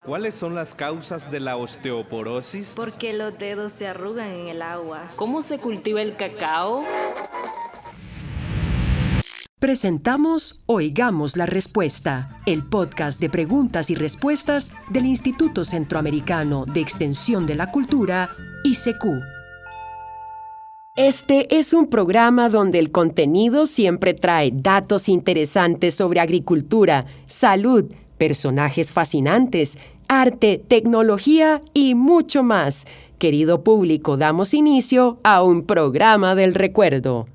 ¿Cuáles son las causas de la osteoporosis? Porque los dedos se arrugan en el agua. ¿Cómo se cultiva el cacao? Presentamos Oigamos la Respuesta, el podcast de preguntas y respuestas del Instituto Centroamericano de Extensión de la Cultura, ICQ. Este es un programa donde el contenido siempre trae datos interesantes sobre agricultura, salud, personajes fascinantes, arte, tecnología y mucho más. Querido público, damos inicio a un programa del recuerdo.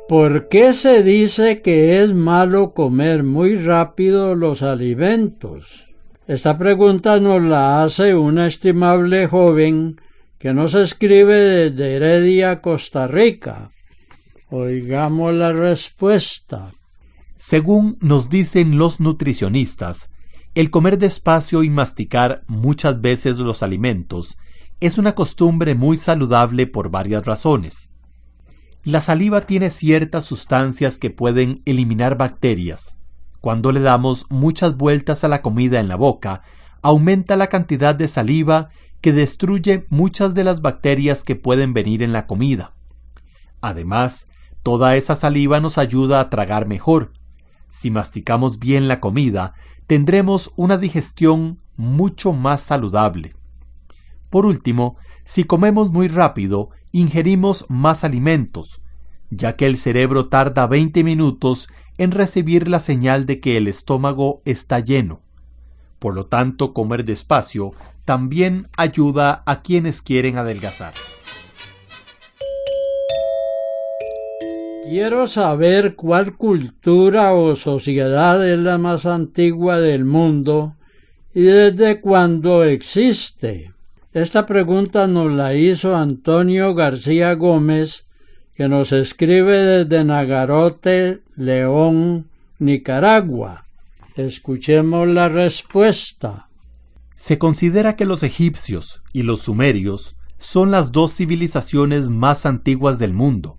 ¿Por qué se dice que es malo comer muy rápido los alimentos? Esta pregunta nos la hace una estimable joven que nos escribe desde Heredia, Costa Rica. Oigamos la respuesta. Según nos dicen los nutricionistas, el comer despacio y masticar muchas veces los alimentos es una costumbre muy saludable por varias razones. La saliva tiene ciertas sustancias que pueden eliminar bacterias. Cuando le damos muchas vueltas a la comida en la boca, aumenta la cantidad de saliva que destruye muchas de las bacterias que pueden venir en la comida. Además, toda esa saliva nos ayuda a tragar mejor. Si masticamos bien la comida, tendremos una digestión mucho más saludable. Por último, si comemos muy rápido, ingerimos más alimentos, ya que el cerebro tarda 20 minutos en recibir la señal de que el estómago está lleno. Por lo tanto, comer despacio también ayuda a quienes quieren adelgazar. Quiero saber cuál cultura o sociedad es la más antigua del mundo y desde cuándo existe. Esta pregunta nos la hizo Antonio García Gómez, que nos escribe desde Nagarote, León, Nicaragua. Escuchemos la respuesta. Se considera que los egipcios y los sumerios son las dos civilizaciones más antiguas del mundo.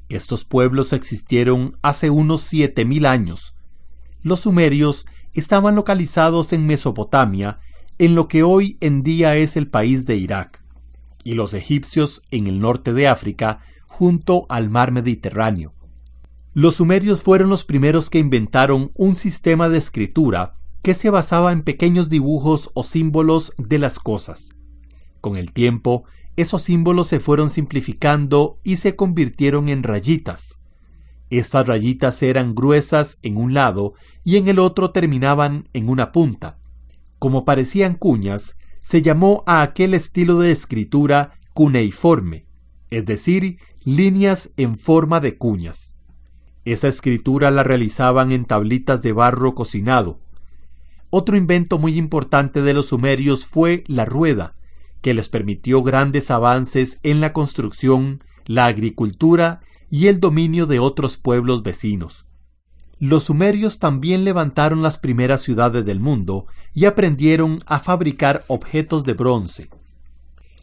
Estos pueblos existieron hace unos 7.000 años. Los sumerios estaban localizados en Mesopotamia, en lo que hoy en día es el país de Irak, y los egipcios en el norte de África, junto al mar Mediterráneo. Los sumerios fueron los primeros que inventaron un sistema de escritura que se basaba en pequeños dibujos o símbolos de las cosas. Con el tiempo, esos símbolos se fueron simplificando y se convirtieron en rayitas. Estas rayitas eran gruesas en un lado y en el otro terminaban en una punta. Como parecían cuñas, se llamó a aquel estilo de escritura cuneiforme, es decir, líneas en forma de cuñas. Esa escritura la realizaban en tablitas de barro cocinado. Otro invento muy importante de los sumerios fue la rueda, que les permitió grandes avances en la construcción, la agricultura y el dominio de otros pueblos vecinos. Los sumerios también levantaron las primeras ciudades del mundo y aprendieron a fabricar objetos de bronce.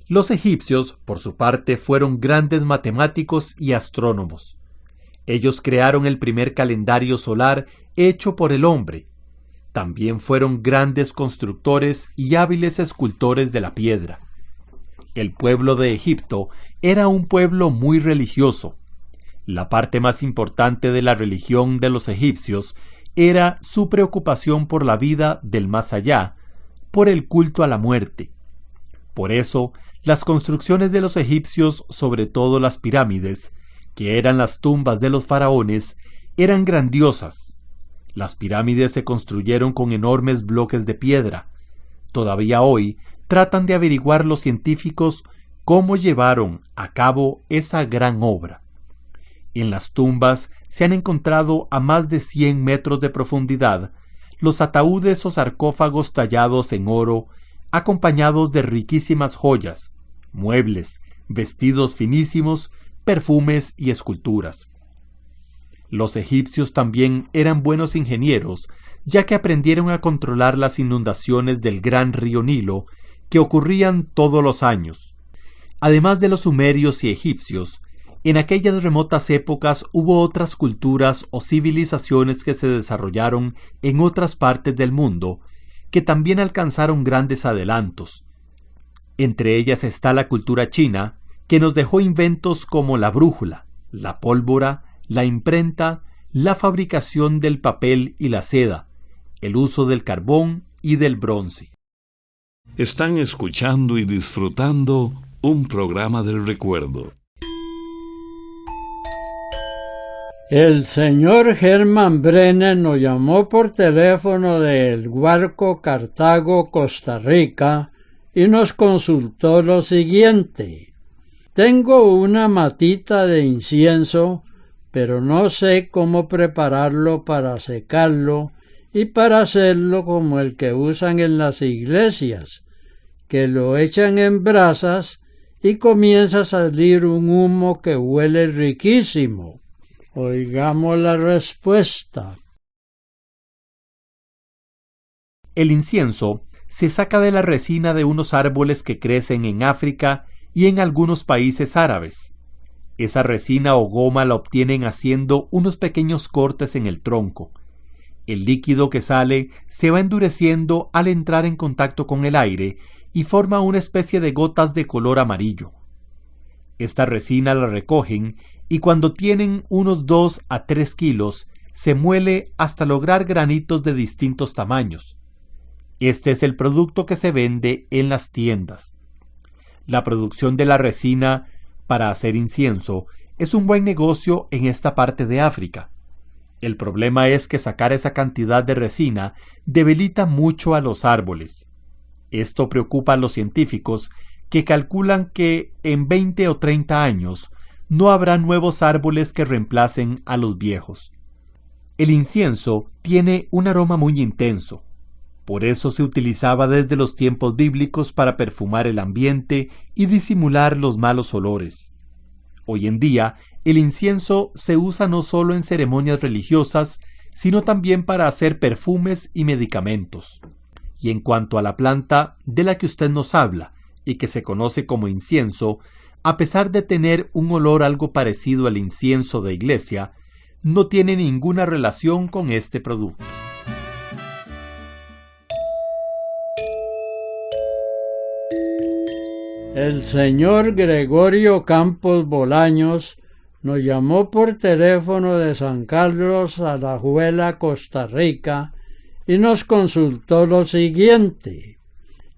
Los egipcios, por su parte, fueron grandes matemáticos y astrónomos. Ellos crearon el primer calendario solar hecho por el hombre. También fueron grandes constructores y hábiles escultores de la piedra. El pueblo de Egipto era un pueblo muy religioso. La parte más importante de la religión de los egipcios era su preocupación por la vida del más allá, por el culto a la muerte. Por eso, las construcciones de los egipcios, sobre todo las pirámides, que eran las tumbas de los faraones, eran grandiosas. Las pirámides se construyeron con enormes bloques de piedra. Todavía hoy tratan de averiguar los científicos cómo llevaron a cabo esa gran obra. En las tumbas se han encontrado a más de 100 metros de profundidad los ataúdes o sarcófagos tallados en oro, acompañados de riquísimas joyas, muebles, vestidos finísimos, perfumes y esculturas. Los egipcios también eran buenos ingenieros, ya que aprendieron a controlar las inundaciones del gran río Nilo, que ocurrían todos los años. Además de los sumerios y egipcios, En aquellas remotas épocas hubo otras culturas o civilizaciones que se desarrollaron en otras partes del mundo, que también alcanzaron grandes adelantos. Entre ellas está la cultura china, que nos dejó inventos como la brújula, la pólvora, la imprenta, la fabricación del papel y la seda, el uso del carbón y del bronce. Están escuchando y disfrutando un programa del recuerdo. El señor Hermann Brenner nos llamó por teléfono del Guarco, Cartago, Costa Rica, y nos consultó lo siguiente: tengo una matita de incienso, pero no sé cómo prepararlo para secarlo y para hacerlo como el que usan en las iglesias, que lo echan en brasas y comienza a salir un humo que huele riquísimo. Oigamos la respuesta. El incienso se saca de la resina de unos árboles que crecen en África y en algunos países árabes. Esa resina o goma la obtienen haciendo unos pequeños cortes en el tronco. El líquido que sale se va endureciendo al entrar en contacto con el aire y forma una especie de gotas de color amarillo. Esta resina la recogen y cuando tienen unos 2 a 3 kilos, se muele hasta lograr granitos de distintos tamaños. Este es el producto que se vende en las tiendas. La producción de la resina para hacer incienso es un buen negocio en esta parte de África. El problema es que sacar esa cantidad de resina debilita mucho a los árboles. Esto preocupa a los científicos, que calculan que en 20 o 30 años no habrá nuevos árboles que reemplacen a los viejos. El incienso tiene un aroma muy intenso. Por eso se utilizaba desde los tiempos bíblicos para perfumar el ambiente y disimular los malos olores. Hoy en día, el incienso se usa no solo en ceremonias religiosas, sino también para hacer perfumes y medicamentos. Y en cuanto a la planta de la que usted nos habla, y que se conoce como incienso, a pesar de tener un olor algo parecido al incienso de iglesia, no tiene ninguna relación con este producto. El señor Gregorio Campos Bolaños nos llamó por teléfono de San Carlos, Alajuela, Costa Rica, y nos consultó lo siguiente: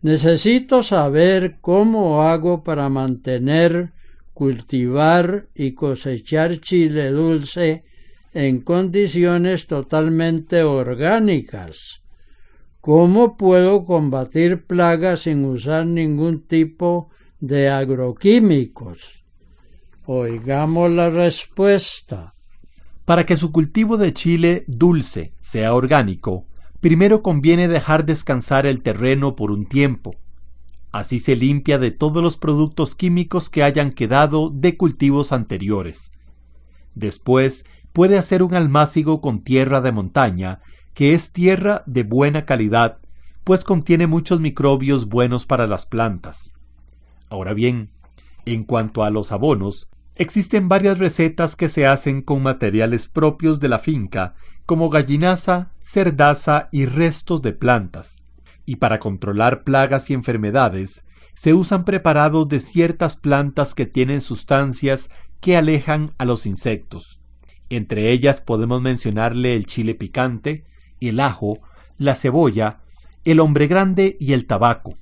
necesito saber cómo hago para mantener, cultivar y cosechar chile dulce en condiciones totalmente orgánicas. ¿Cómo puedo combatir plagas sin usar ningún tipo de agroquímicos? Oigamos la respuesta. Para que su cultivo de chile dulce sea orgánico, primero conviene dejar descansar el terreno por un tiempo. Así se limpia de todos los productos químicos que hayan quedado de cultivos anteriores. Después, puede hacer un almácigo con tierra de montaña, que es tierra de buena calidad, pues contiene muchos microbios buenos para las plantas. Ahora bien, en cuanto a los abonos, existen varias recetas que se hacen con materiales propios de la finca, como gallinaza, cerdaza y restos de plantas. Y para controlar plagas y enfermedades, se usan preparados de ciertas plantas que tienen sustancias que alejan a los insectos. Entre ellas podemos mencionarle el chile picante, el ajo, la cebolla, el hombre grande y el tabaco.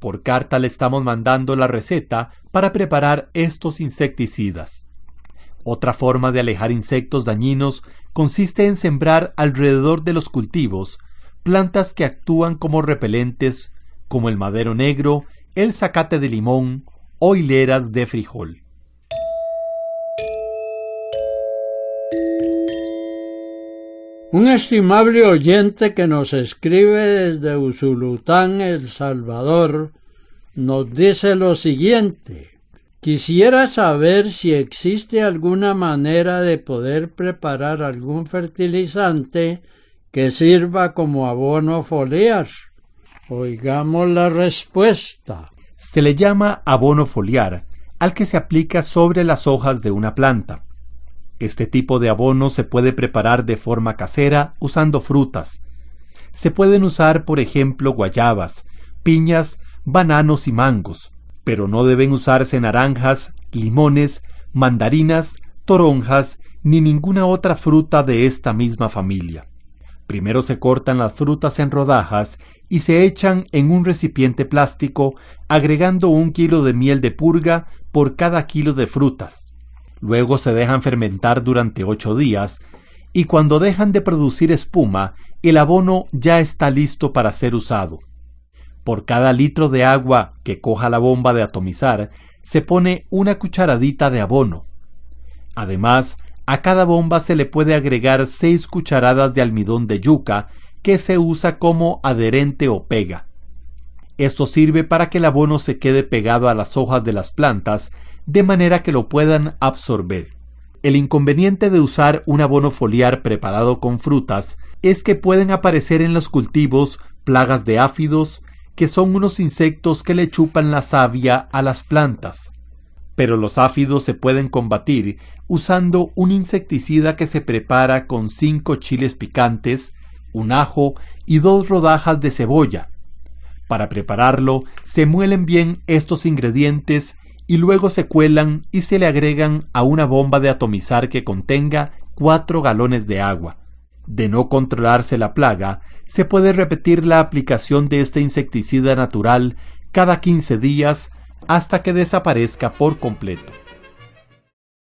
Por carta le estamos mandando la receta para preparar estos insecticidas. Otra forma de alejar insectos dañinos consiste en sembrar alrededor de los cultivos plantas que actúan como repelentes, como el madero negro, el zacate de limón o hileras de frijol. Un estimable oyente que nos escribe desde Usulután, El Salvador, nos dice lo siguiente: quisiera saber si existe alguna manera de poder preparar algún fertilizante que sirva como abono foliar. Oigamos la respuesta. Se le llama abono foliar al que se aplica sobre las hojas de una planta. Este tipo de abono se puede preparar de forma casera usando frutas. Se pueden usar, por ejemplo, guayabas, piñas, bananos y mangos, pero no deben usarse naranjas, limones, mandarinas, toronjas ni ninguna otra fruta de esta misma familia. Primero se cortan las frutas en rodajas y se echan en un recipiente plástico, agregando 1 kilo de miel de purga por cada kilo de frutas. Luego se dejan fermentar durante 8 días y cuando dejan de producir espuma, el abono ya está listo para ser usado. Por cada litro de agua que coja la bomba de atomizar, se pone 1 cucharadita de abono. Además, a cada bomba se le puede agregar 6 cucharadas de almidón de yuca, que se usa como adherente o pega. Esto sirve para que el abono se quede pegado a las hojas de las plantas, de manera que lo puedan absorber. El inconveniente de usar un abono foliar preparado con frutas es que pueden aparecer en los cultivos plagas de áfidos, que son unos insectos que le chupan la savia a las plantas. Pero los áfidos se pueden combatir usando un insecticida que se prepara con 5 chiles picantes, 1 ajo y 2 rodajas de cebolla. Para prepararlo, se muelen bien estos ingredientes y luego se cuelan y se le agregan a una bomba de atomizar que contenga 4 galones de agua. De no controlarse la plaga, se puede repetir la aplicación de este insecticida natural cada 15 días hasta que desaparezca por completo.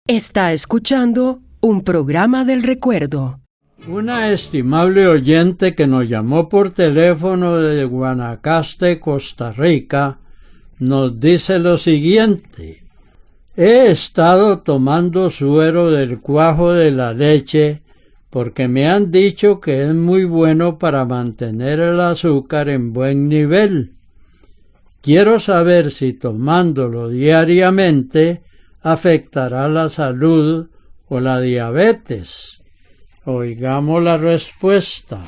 Está escuchando un programa del recuerdo. Una estimable oyente que nos llamó por teléfono de Guanacaste, Costa Rica, nos dice lo siguiente: he estado tomando suero del cuajo de la leche porque me han dicho que es muy bueno para mantener el azúcar en buen nivel. Quiero saber si tomándolo diariamente afectará la salud o la diabetes. Oigamos la respuesta.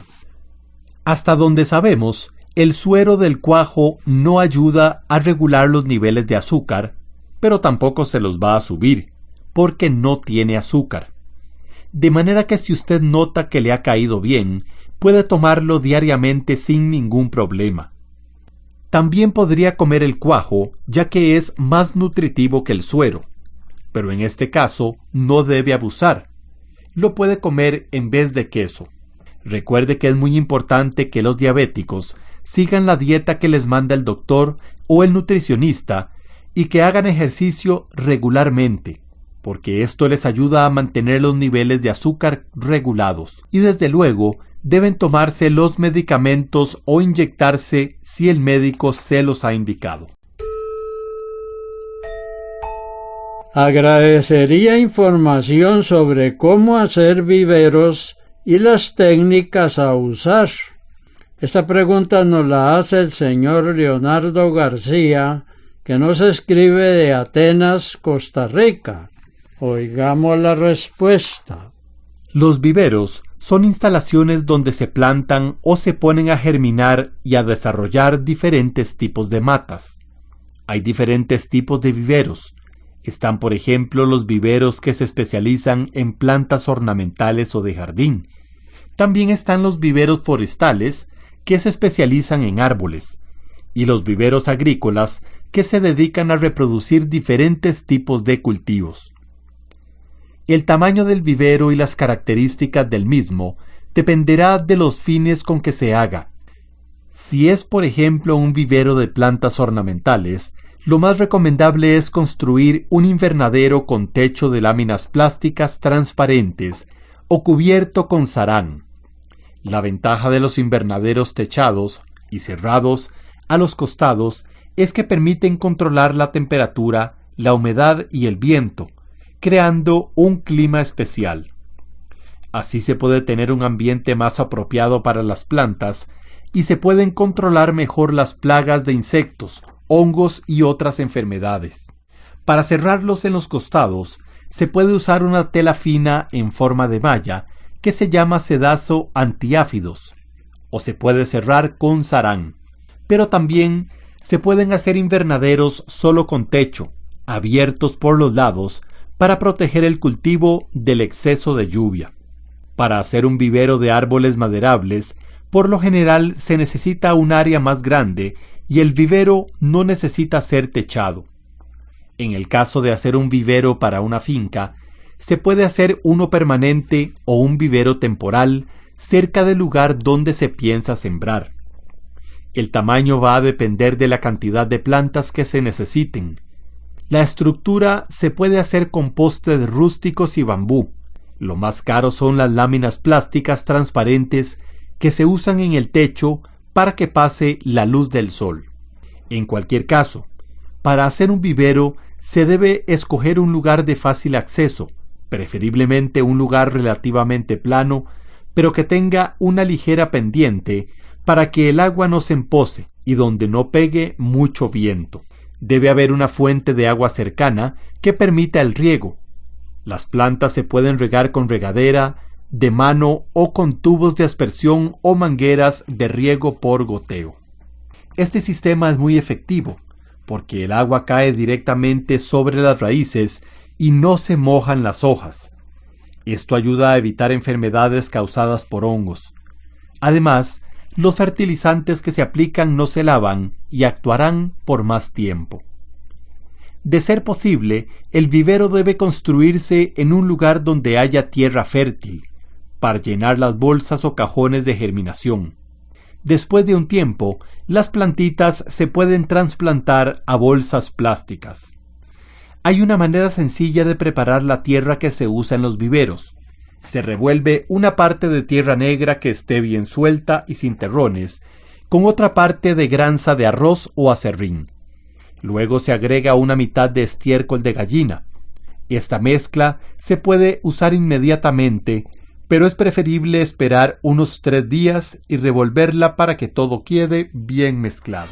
Hasta donde sabemos, el suero del cuajo no ayuda a regular los niveles de azúcar, pero tampoco se los va a subir, porque no tiene azúcar. De manera que si usted nota que le ha caído bien, puede tomarlo diariamente sin ningún problema. También podría comer el cuajo, ya que es más nutritivo que el suero, pero en este caso no debe abusar. Lo puede comer en vez de queso. Recuerde que es muy importante que los diabéticos sigan la dieta que les manda el doctor o el nutricionista y que hagan ejercicio regularmente, porque esto les ayuda a mantener los niveles de azúcar regulados. Y desde luego, deben tomarse los medicamentos o inyectarse si el médico se los ha indicado. Agradecería información sobre cómo hacer viveros y las técnicas a usar. Esta pregunta nos la hace el señor Leonardo García, que nos escribe de Atenas, Costa Rica. Oigamos la respuesta. Los viveros son instalaciones donde se plantan o se ponen a germinar y a desarrollar diferentes tipos de matas. Hay diferentes tipos de viveros. Están, por ejemplo, los viveros que se especializan en plantas ornamentales o de jardín. También están los viveros forestales, que se especializan en árboles, y los viveros agrícolas, que se dedican a reproducir diferentes tipos de cultivos. El tamaño del vivero y las características del mismo dependerá de los fines con que se haga. Si es, por ejemplo, un vivero de plantas ornamentales, lo más recomendable es construir un invernadero con techo de láminas plásticas transparentes o cubierto con sarán. La ventaja de los invernaderos techados y cerrados a los costados es que permiten controlar la temperatura, la humedad y el viento, creando un clima especial. Así se puede tener un ambiente más apropiado para las plantas y se pueden controlar mejor las plagas de insectos, hongos y otras enfermedades. Para cerrarlos en los costados, se puede usar una tela fina en forma de malla que se llama sedazo antiáfidos, o se puede cerrar con sarán. Pero también se pueden hacer invernaderos solo con techo, abiertos por los lados para proteger el cultivo del exceso de lluvia. Para hacer un vivero de árboles maderables, por lo general se necesita un área más grande y el vivero no necesita ser techado. En el caso de hacer un vivero para una finca, se puede hacer uno permanente o un vivero temporal cerca del lugar donde se piensa sembrar. El tamaño va a depender de la cantidad de plantas que se necesiten. La estructura se puede hacer con postes rústicos y bambú. Lo más caro son las láminas plásticas transparentes que se usan en el techo para que pase la luz del sol. En cualquier caso, para hacer un vivero se debe escoger un lugar de fácil acceso, preferiblemente un lugar relativamente plano, pero que tenga una ligera pendiente para que el agua no se empose y donde no pegue mucho viento. Debe haber una fuente de agua cercana que permita el riego. Las plantas se pueden regar con regadera, de mano o con tubos de aspersión o mangueras de riego por goteo. Este sistema es muy efectivo porque el agua cae directamente sobre las raíces y no se mojan las hojas. Esto ayuda a evitar enfermedades causadas por hongos. Además, los fertilizantes que se aplican no se lavan y actuarán por más tiempo. De ser posible, el vivero debe construirse en un lugar donde haya tierra fértil, para llenar las bolsas o cajones de germinación. Después de un tiempo, las plantitas se pueden trasplantar a bolsas plásticas. Hay una manera sencilla de preparar la tierra que se usa en los viveros. Se revuelve una parte de tierra negra que esté bien suelta y sin terrones, con otra parte de granza de arroz o aserrín. Luego se agrega una mitad de estiércol de gallina. Esta mezcla se puede usar inmediatamente, pero es preferible esperar unos 3 días y revolverla para que todo quede bien mezclado.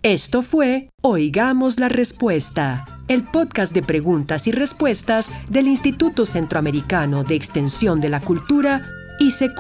Esto fue Oigamos la Respuesta, el podcast de preguntas y respuestas del Instituto Centroamericano de Extensión de la Cultura, ICQ.